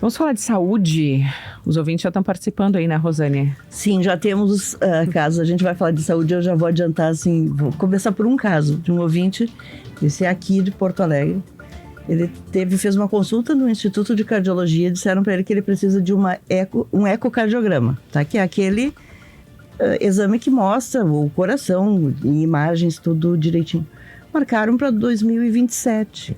Vamos falar de saúde. Os ouvintes já estão participando aí, né, Rosane? Sim, já temos casos. A gente vai falar de saúde, eu já vou adiantar, assim, vou começar por um caso de um ouvinte, esse é aqui de Porto Alegre. Ele fez uma consulta no Instituto de Cardiologia, disseram para ele que ele precisa de um ecocardiograma, tá? Que é aquele exame que mostra o coração, em imagens, tudo direitinho. Marcaram para 2027.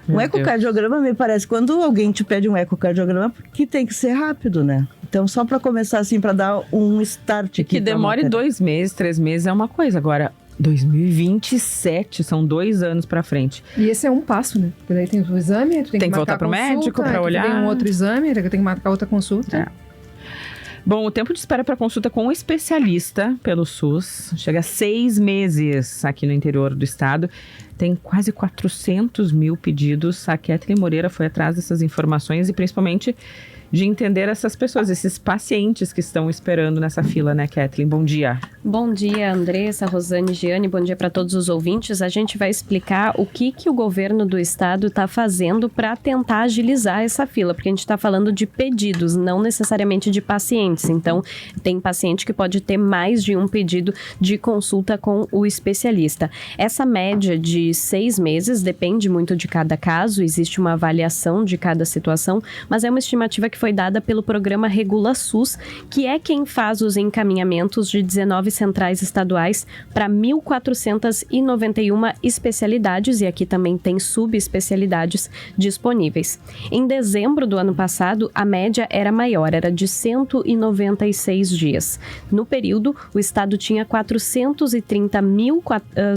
Um ecocardiograma, me parece, quando alguém te pede um ecocardiograma, que tem que ser rápido, né? Então, só para começar assim, para dar um start aqui. Que demore 2 meses, 3 meses é uma coisa. Agora, 2027, são 2 anos para frente. E esse é um passo, né? Porque daí tem o exame, tu tem que voltar pro médico para olhar. Tem um outro exame, tem que marcar outra consulta. É. Bom, o tempo de espera para consulta com um especialista pelo SUS chega a 6 meses aqui no interior do estado. Tem quase 400 mil pedidos. A Kathleen Moreira foi atrás dessas informações e principalmente de entender essas pessoas, esses pacientes que estão esperando nessa fila, né, Kathleen? Bom dia. Bom dia, Andressa, Rosane, Giane, bom dia para todos os ouvintes. A gente vai explicar o que o governo do estado está fazendo para tentar agilizar essa fila, porque a gente está falando de pedidos, não necessariamente de pacientes. Então, tem paciente que pode ter mais de um pedido de consulta com o especialista. Essa média de 6 meses depende muito de cada caso, existe uma avaliação de cada situação, mas é uma estimativa que foi dada pelo programa Regula SUS, que é quem faz os encaminhamentos de 19 centrais estaduais para 1.491 especialidades, e aqui também tem subespecialidades disponíveis. Em dezembro do ano passado, a média era maior, era de 196 dias. No período, o estado tinha 430 mil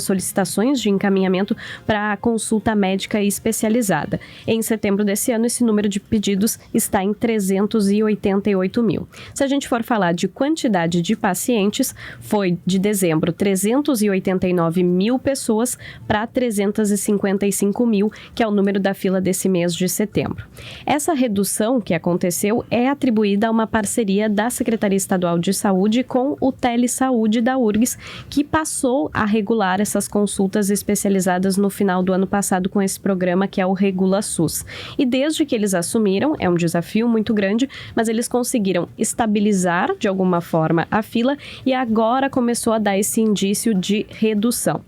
solicitações de encaminhamento para consulta médica especializada. Em setembro desse ano, esse número de pedidos está em 388 mil. Se a gente for falar de quantidade de pacientes, foi de dezembro 389 mil pessoas para 355 mil, que é o número da fila desse mês de setembro. Essa redução que aconteceu é atribuída a uma parceria da Secretaria Estadual de Saúde com o Telesaúde da URGS, que passou a regular essas consultas especializadas no final do ano passado com esse programa que é o Regula SUS. E desde que eles assumiram, é um desafio muito grande, mas eles conseguiram estabilizar de alguma forma a fila e agora começou a dar esse indício de redução.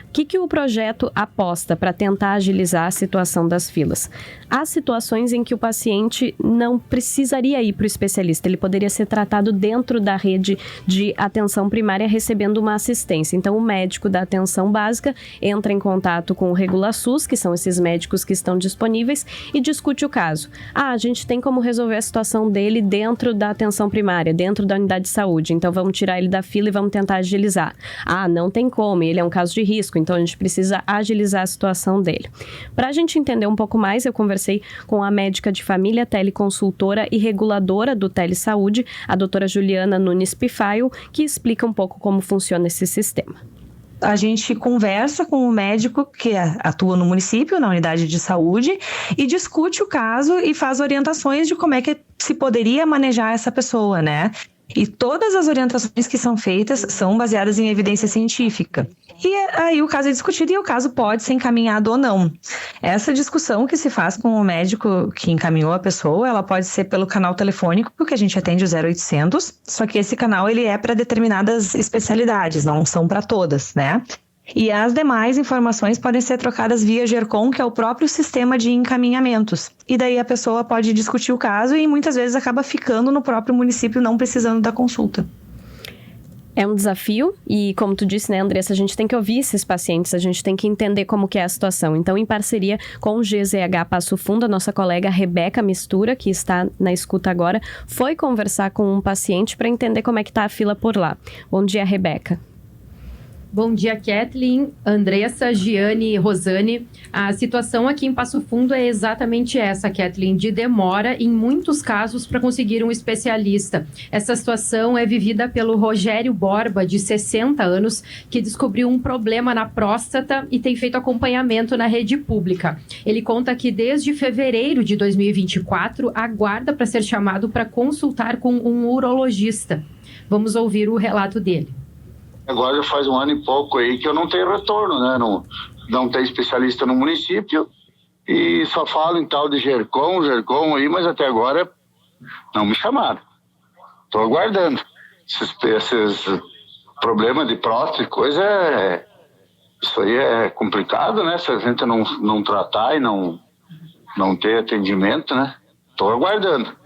O que o projeto aposta para tentar agilizar a situação das filas? Há situações em que o paciente não precisaria ir para o especialista, ele poderia ser tratado dentro da rede de atenção primária recebendo uma assistência. Então, o médico da atenção básica entra em contato com o Regula SUS, que são esses médicos que estão disponíveis, e discute o caso. A gente tem como resolver a situação dele dentro da atenção primária, dentro da unidade de saúde, então vamos tirar ele da fila e vamos tentar agilizar. Não tem como, ele é um caso de risco, então a gente precisa agilizar a situação dele. Para a gente entender um pouco mais, eu conversei com a médica de família, teleconsultora e reguladora do Telesaúde, a doutora Juliana Nunes Pifaio, que explica um pouco como funciona esse sistema. A gente conversa com o médico que atua no município, na unidade de saúde, e discute o caso e faz orientações de como é que se poderia manejar essa pessoa, né? E todas as orientações que são feitas são baseadas em evidência científica. E aí o caso é discutido e o caso pode ser encaminhado ou não. Essa discussão que se faz com o médico que encaminhou a pessoa, ela pode ser pelo canal telefônico, que a gente atende o 0800, só que esse canal ele é para determinadas especialidades, não são para todas, né? E as demais informações podem ser trocadas via GERCOM, que é o próprio sistema de encaminhamentos. E daí a pessoa pode discutir o caso e muitas vezes acaba ficando no próprio município, não precisando da consulta. É um desafio e, como tu disse, né, Andressa, a gente tem que ouvir esses pacientes, a gente tem que entender como que é a situação. Então, em parceria com o GZH Passo Fundo, a nossa colega Rebeca Mistura, que está na escuta agora, foi conversar com um paciente para entender como é que está a fila por lá. Bom dia, Rebeca. Bom dia, Kathleen, Andressa, Giane e Rosane. A situação aqui em Passo Fundo é exatamente essa, Kathleen, de demora em muitos casos para conseguir um especialista. Essa situação é vivida pelo Rogério Borba, de 60 anos, que descobriu um problema na próstata e tem feito acompanhamento na rede pública. Ele conta que desde fevereiro de 2024 aguarda para ser chamado para consultar com um urologista. Vamos ouvir o relato dele. Agora já faz 1 ano e pouco aí que eu não tenho retorno, né? Não tem especialista no município E só falo em tal de Gercom aí, mas até agora não me chamaram. Estou aguardando. Esses problemas de próstata e coisa, isso aí é complicado, né? Se a gente não tratar e não ter atendimento, né? Estou aguardando.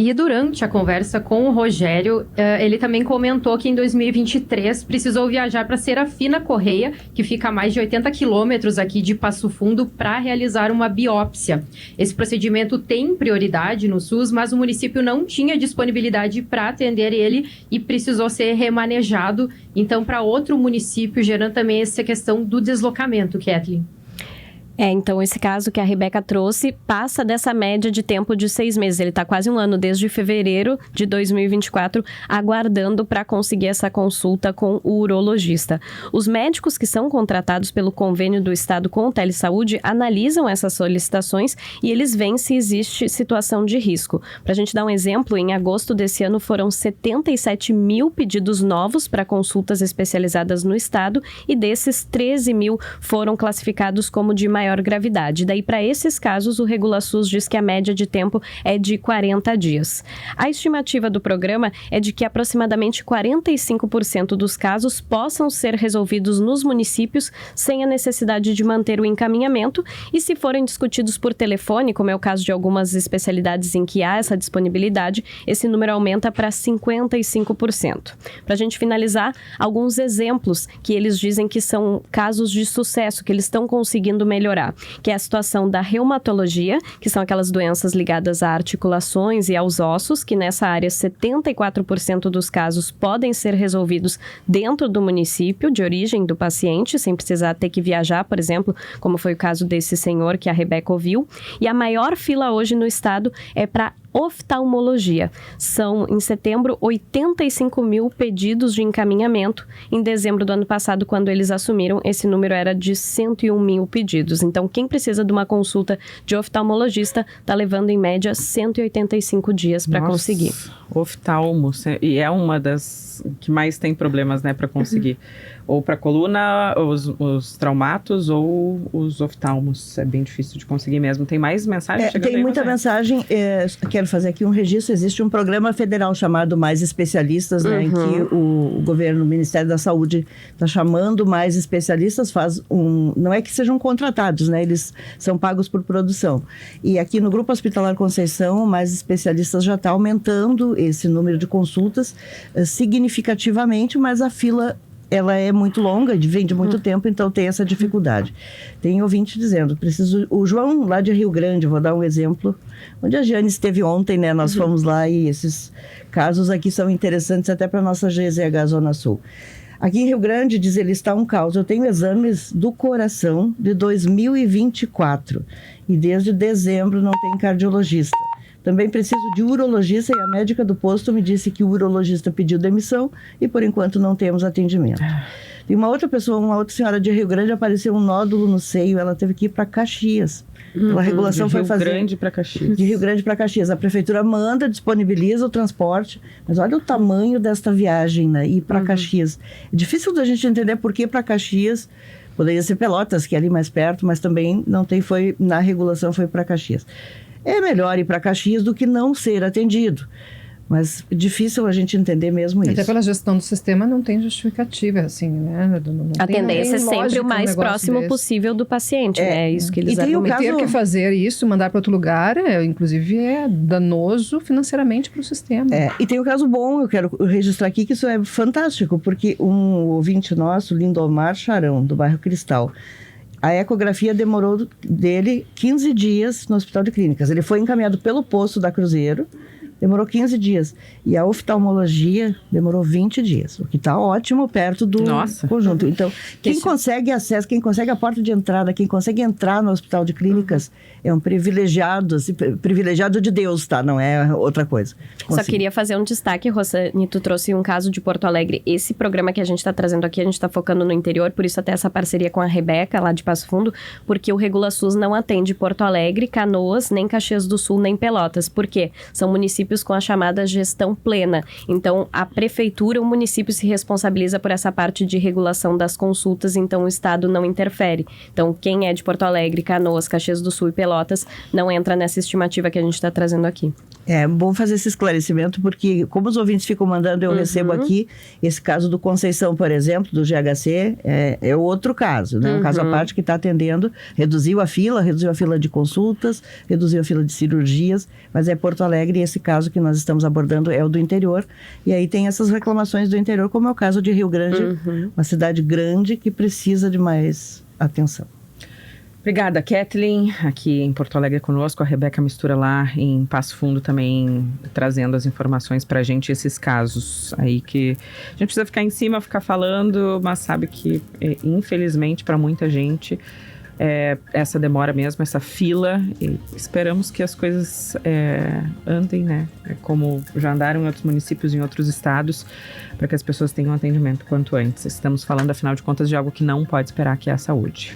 E durante a conversa com o Rogério, ele também comentou que em 2023 precisou viajar para Serafina Correia, que fica a mais de 80 quilômetros aqui de Passo Fundo, para realizar uma biópsia. Esse procedimento tem prioridade no SUS, mas o município não tinha disponibilidade para atender ele e precisou ser remanejado, então, para outro município, gerando também essa questão do deslocamento, Kathleen. Então esse caso que a Rebeca trouxe passa dessa média de tempo de 6 meses. Ele está quase um ano, desde fevereiro de 2024, aguardando para conseguir essa consulta com o urologista. Os médicos que são contratados pelo convênio do Estado com o Telesaúde analisam essas solicitações e eles veem se existe situação de risco. Para a gente dar um exemplo, em agosto desse ano foram 77 mil pedidos novos para consultas especializadas no Estado e desses 13 mil foram classificados como de maior gravidade. Daí, para esses casos, o RegulaSUS diz que a média de tempo é de 40 dias. A estimativa do programa é de que aproximadamente 45% dos casos possam ser resolvidos nos municípios sem a necessidade de manter o encaminhamento e, se forem discutidos por telefone, como é o caso de algumas especialidades em que há essa disponibilidade, esse número aumenta para 55%. Para a gente finalizar, alguns exemplos que eles dizem que são casos de sucesso, que eles estão conseguindo melhorar, que é a situação da reumatologia, que são aquelas doenças ligadas a articulações e aos ossos, que nessa área 74% dos casos podem ser resolvidos dentro do município de origem do paciente, sem precisar ter que viajar, por exemplo, como foi o caso desse senhor que a Rebeca ouviu. E a maior fila hoje no estado é para oftalmologia. São, em setembro, 85 mil pedidos de encaminhamento. Em dezembro do ano passado, quando eles assumiram, esse número era de 101 mil pedidos. Então, quem precisa de uma consulta de oftalmologista está levando, em média, 185 dias para conseguir. Oftalmo, e é uma das que mais tem problemas, né, para conseguir. Ou para coluna, os traumatos ou os oftalmos. É bem difícil de conseguir mesmo. Tem mais mensagem chegando aí? Tem muita mensagem. Quero fazer aqui um registro. Existe um programa federal chamado Mais Especialistas, né, em que o governo, o Ministério da Saúde está chamando mais especialistas, não é que sejam contratados, né, eles são pagos por produção. E aqui no Grupo Hospitalar Conceição, Mais Especialistas já está aumentando esse número de consultas significativamente, mas a fila ela é muito longa, vem de muito tempo, então tem essa dificuldade. Tem ouvinte dizendo, o João lá de Rio Grande, vou dar um exemplo, onde a Jane esteve ontem, né, nós fomos lá e esses casos aqui são interessantes até para a nossa GZH Zona Sul. Aqui em Rio Grande, diz ele, está um caos. Eu tenho exames do coração de 2024 e desde dezembro não tem cardiologista. Também preciso de urologista e a médica do posto me disse que o urologista pediu demissão e por enquanto não temos atendimento. E uma outra senhora de Rio Grande, apareceu um nódulo no seio, ela teve que ir para Caxias. A regulação foi fazer... De Rio Grande para Caxias. De Rio Grande para Caxias. A prefeitura manda, disponibiliza o transporte, mas olha o tamanho desta viagem, né? Ir para Caxias. É difícil da gente entender por que para Caxias. Poderia ser Pelotas, que é ali mais perto, mas também não tem, na regulação foi para Caxias. É melhor ir para Caxias do que não ser atendido. Mas é difícil a gente entender mesmo isso. Até pela gestão do sistema não tem justificativa, assim, né? A tendência é sempre o mais próximo possível do paciente, né? É isso que eles argumentam. Ter que fazer isso, mandar para outro lugar, inclusive é danoso financeiramente para o sistema. E tem um caso bom, eu quero registrar aqui, que isso é fantástico, porque um ouvinte nosso, Lindomar Charão, do bairro Cristal, a ecografia demorou dele 15 dias no Hospital de Clínicas. Ele foi encaminhado pelo posto da Cruzeiro, demorou 15 dias. E a oftalmologia demorou 20 dias, o que está ótimo perto do conjunto. Então, quem consegue acesso, quem consegue a porta de entrada, quem consegue entrar no Hospital de Clínicas é um privilegiado, assim, privilegiado de Deus, tá? Não é outra coisa. Só queria fazer um destaque, Rosane, tu trouxe um caso de Porto Alegre. Esse programa que a gente está trazendo aqui, a gente está focando no interior, por isso até essa parceria com a Rebeca, lá de Passo Fundo, porque o RegulaSUS não atende Porto Alegre, Canoas, nem Caxias do Sul, nem Pelotas. Por quê? São municípios municípios com a chamada gestão plena. Então, a prefeitura, o município se responsabiliza por essa parte de regulação das consultas, então o Estado não interfere. Então, quem é de Porto Alegre, Canoas, Caxias do Sul e Pelotas não entra nessa estimativa que a gente está trazendo aqui. É bom fazer esse esclarecimento, porque como os ouvintes ficam mandando, eu recebo aqui, esse caso do Conceição, por exemplo, do GHC, é outro caso, né? Um caso à parte que está atendendo, reduziu a fila de consultas, reduziu a fila de cirurgias, mas é Porto Alegre, e esse caso que nós estamos abordando é o do interior, e aí tem essas reclamações do interior, como é o caso de Rio Grande, uma cidade grande que precisa de mais atenção. Obrigada, Kathleen, aqui em Porto Alegre conosco, a Rebeca Mistura lá em Passo Fundo também trazendo as informações pra gente, esses casos aí que a gente precisa ficar em cima, ficar falando, mas sabe que infelizmente para muita gente essa demora mesmo, essa fila, e esperamos que as coisas andem, né, como já andaram em outros municípios, em outros estados, para que as pessoas tenham atendimento quanto antes. Estamos falando, afinal de contas, de algo que não pode esperar, que é a saúde.